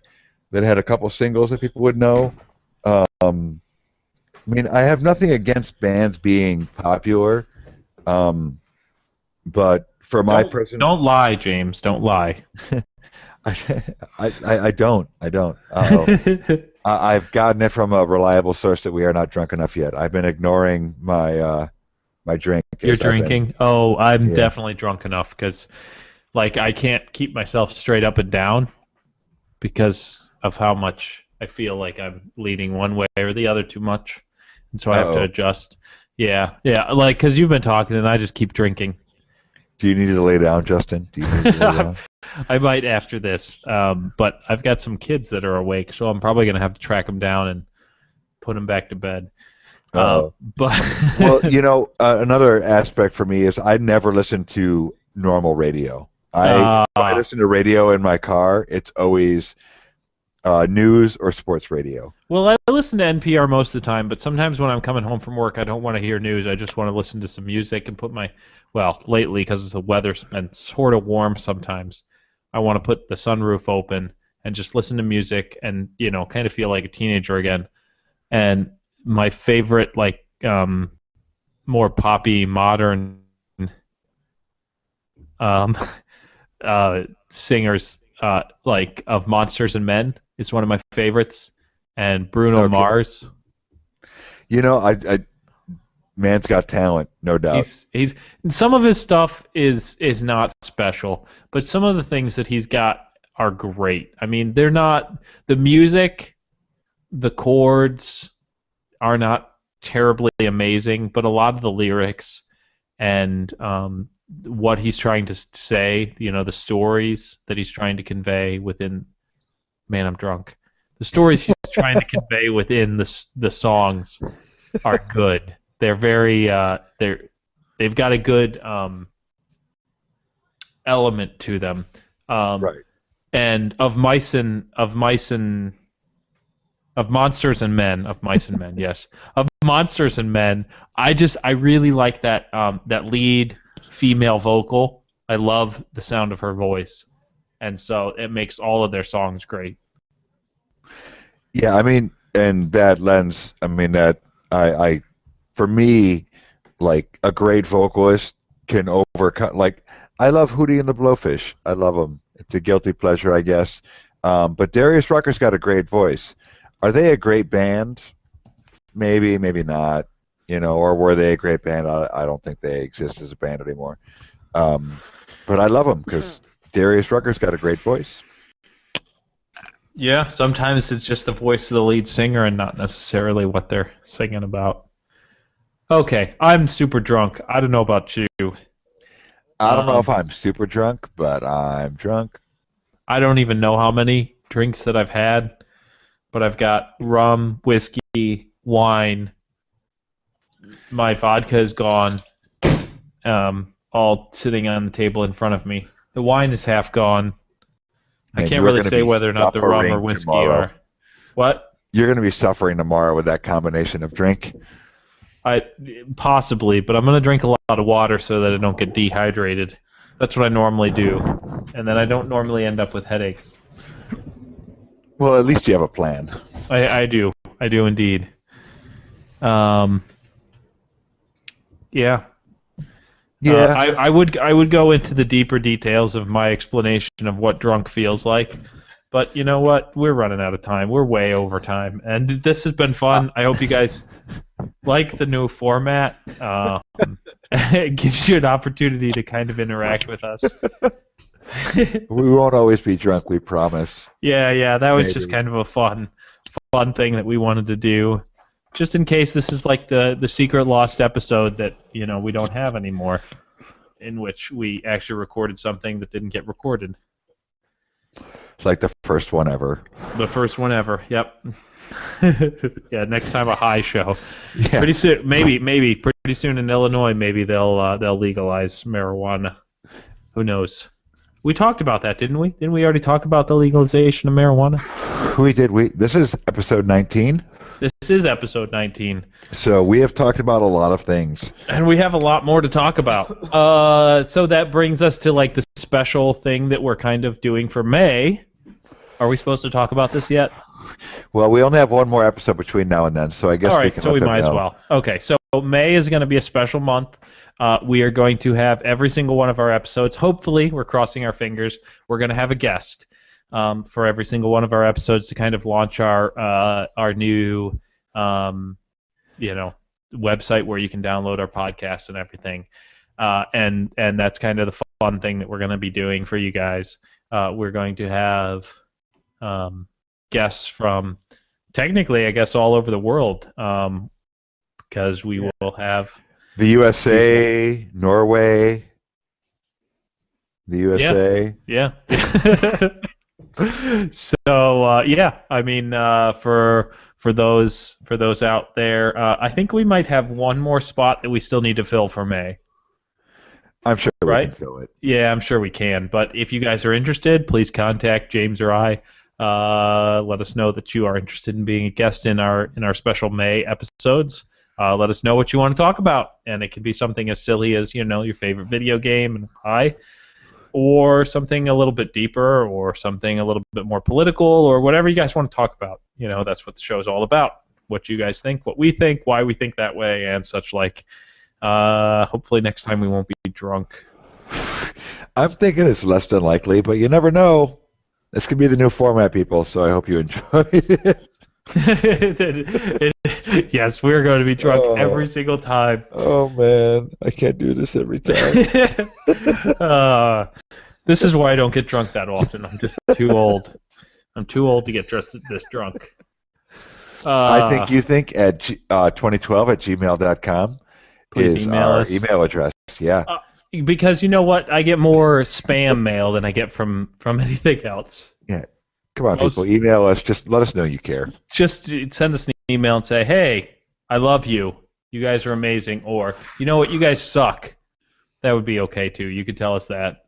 that had a couple singles that people would know. I mean, I have nothing against bands being popular, but for my Don't lie, James. Don't lie. I don't. Uh-oh. I've gotten it from a reliable source that we are not drunk enough yet. I've been ignoring my drink. You're as I've been- drinking? Oh, I'm Yeah. definitely drunk enough because, like, I can't keep myself straight up and down because of how much I feel like I'm leaning one way or the other too much, and so I have to Uh-oh. adjust. Yeah, like because you've been talking and I just keep drinking. Do you need to lay down, Justin? Do you need to lay down? I might after this, but I've got some kids that are awake, so I'm probably going to have to track them down and put them back to bed. Uh-oh. But Well, another aspect for me is I never listen to normal radio. If I listen to radio in my car, it's always news or sports radio. Well, I listen to NPR most of the time, but sometimes when I'm coming home from work, I don't want to hear news. I just want to listen to some music and lately, because the weather's been sort of warm sometimes, I want to put the sunroof open and just listen to music and, kind of feel like a teenager again. And my favorite, more poppy, modern singers, of Monsters and Men is one of my favorites. And Bruno Mars. I man's got talent, no doubt. He's some of his stuff is not special, but some of the things that he's got are great. I mean, they're not the music, the chords are not terribly amazing, but a lot of the lyrics and what he's trying to say, the stories that he's trying to convey within. Man, I'm drunk. The stories he's trying to convey within the songs are good. They're very they've got a good element to them. Right. And of Monsters and Men, yes. Of Monsters and Men, I really like that lead female vocal. I love the sound of her voice. And so it makes all of their songs great. Yeah, I mean, and that lens, that for me, like a great vocalist can overcome. Like, I love Hootie and the Blowfish. I love them. It's a guilty pleasure, I guess. But Darius Rucker's got a great voice. Are they a great band? Maybe, maybe not. Or were they a great band? I don't think they exist as a band anymore. But I love them because Darius Rucker's got a great voice. Yeah, sometimes it's just the voice of the lead singer and not necessarily what they're singing about. Okay, I'm super drunk. I don't know about you. I don't know if I'm super drunk, but I'm drunk. I don't even know how many drinks that I've had, but I've got rum, whiskey, wine. My vodka is gone, all sitting on the table in front of me. The wine is half gone. I can't really say whether or not the rum or whiskey are. What? You're going to be suffering tomorrow with that combination of drink. Possibly, but I'm going to drink a lot of water so that I don't get dehydrated. That's what I normally do. And then I don't normally end up with headaches. Well, at least you have a plan. I do. I do indeed. Yeah. Yeah. I would go into the deeper details of my explanation of what drunk feels like, but you know what? We're running out of time. We're way over time, and this has been fun. I hope you guys like the new format. It gives you an opportunity to kind of interact with us. We won't always be drunk, we promise. Yeah. That was just kind of a fun thing that we wanted to do. Just in case this is like the secret lost episode that, we don't have anymore, in which we actually recorded something that didn't get recorded. It's like the first one ever. The first one ever, yep. Yeah, next time a high show. Yeah. Pretty soon, maybe pretty soon in Illinois, maybe they'll legalize marijuana. Who knows? We talked about that, didn't we? Didn't we already talk about the legalization of marijuana? We did. This is episode 19. This is episode 19. So we have talked about a lot of things. And we have a lot more to talk about. So that brings us to like the special thing that we're kind of doing for May. Are we supposed to talk about this yet? Well, we only have one more episode between now and then, so I guess All we right, can so let we them might as know. well. Okay, so May is going to be a special month. We are going to have every single one of our episodes. Hopefully, we're crossing our fingers. We're going to have a guest for every single one of our episodes to kind of launch our new, website where you can download our podcast and everything. And that's kind of the fun thing that we're going to be doing for you guys. We're going to have guests from technically, I guess, all over the world, because we will have the USA, Norway, the USA. Yeah. So I mean, for those out there, I think we might have one more spot that we still need to fill for May. I'm sure we Right? can fill it. Yeah, I'm sure we can. But if you guys are interested, please contact James or I. Let us know that you are interested in being a guest in our special May episodes. Let us know what you want to talk about, and it could be something as silly as your favorite video game and why, or something a little bit deeper, or something a little bit more political, or whatever you guys want to talk about. That's what the show is all about. What you guys think, what we think, why we think that way, and such like. Hopefully next time we won't be drunk. I'm thinking it's less than likely, but you never know. This could be the new format, people, so I hope you enjoyed it. Yes, we're going to be drunk every single time. Oh, man. I can't do this every time. This is why I don't get drunk that often. I'm just too old. I'm too old to get this drunk. I think you think at 2012 at gmail.com is our email address. Yeah. Because you know what? I get more spam mail than I get from anything else. Yeah. Come on, people. Email us. Just let us know you care. Just send us an email and say, hey, I love you. You guys are amazing. Or, you know what? You guys suck. That would be okay, too. You could tell us that.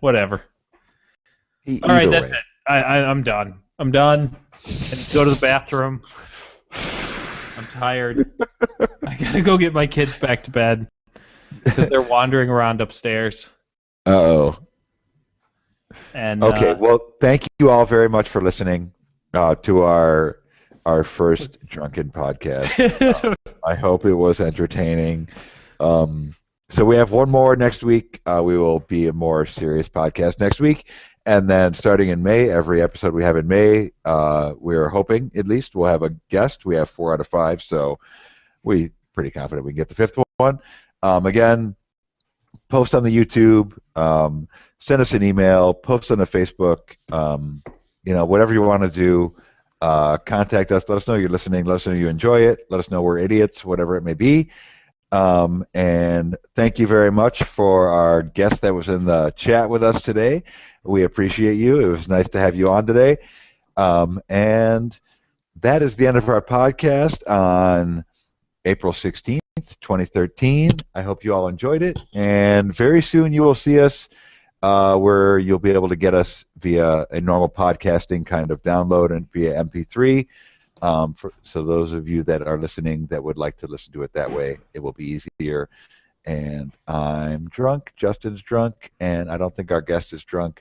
Whatever. All right, that's it. I'm done. I'm done. I need to go to the bathroom. I'm tired. I got to go get my kids back to bed because they're wandering around upstairs. Uh-oh. And okay, well, thank you all very much for listening to our first drunken podcast. I hope it was entertaining. So we have one more next week. We will be a more serious podcast next week. And then starting in May, every episode we have in May, we're hoping at least we'll have a guest. We have 4 out of 5, so we're pretty confident we can get the 5th one. Again, post on the YouTube, send us an email, post on the Facebook, whatever you want to do. Contact us. Let us know you're listening. Let us know you enjoy it. Let us know we're idiots, whatever it may be. And thank you very much for our guest that was in the chat with us today. We appreciate you. It was nice to have you on today. And that is the end of our podcast on April 16th, 2013. I hope you all enjoyed it. And very soon you will see us where you'll be able to get us via a normal podcasting kind of download and via MP3. So those of you that are listening that would like to listen to it that way, it will be easier. And I'm drunk. Justin's drunk. And I don't think our guest is drunk.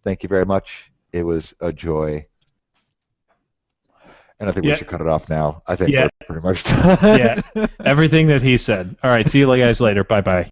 Thank you very much. It was a joy. And I think we should cut it off now. I think we're pretty much done. Yeah, everything that he said. All right, see you guys later. Bye-bye.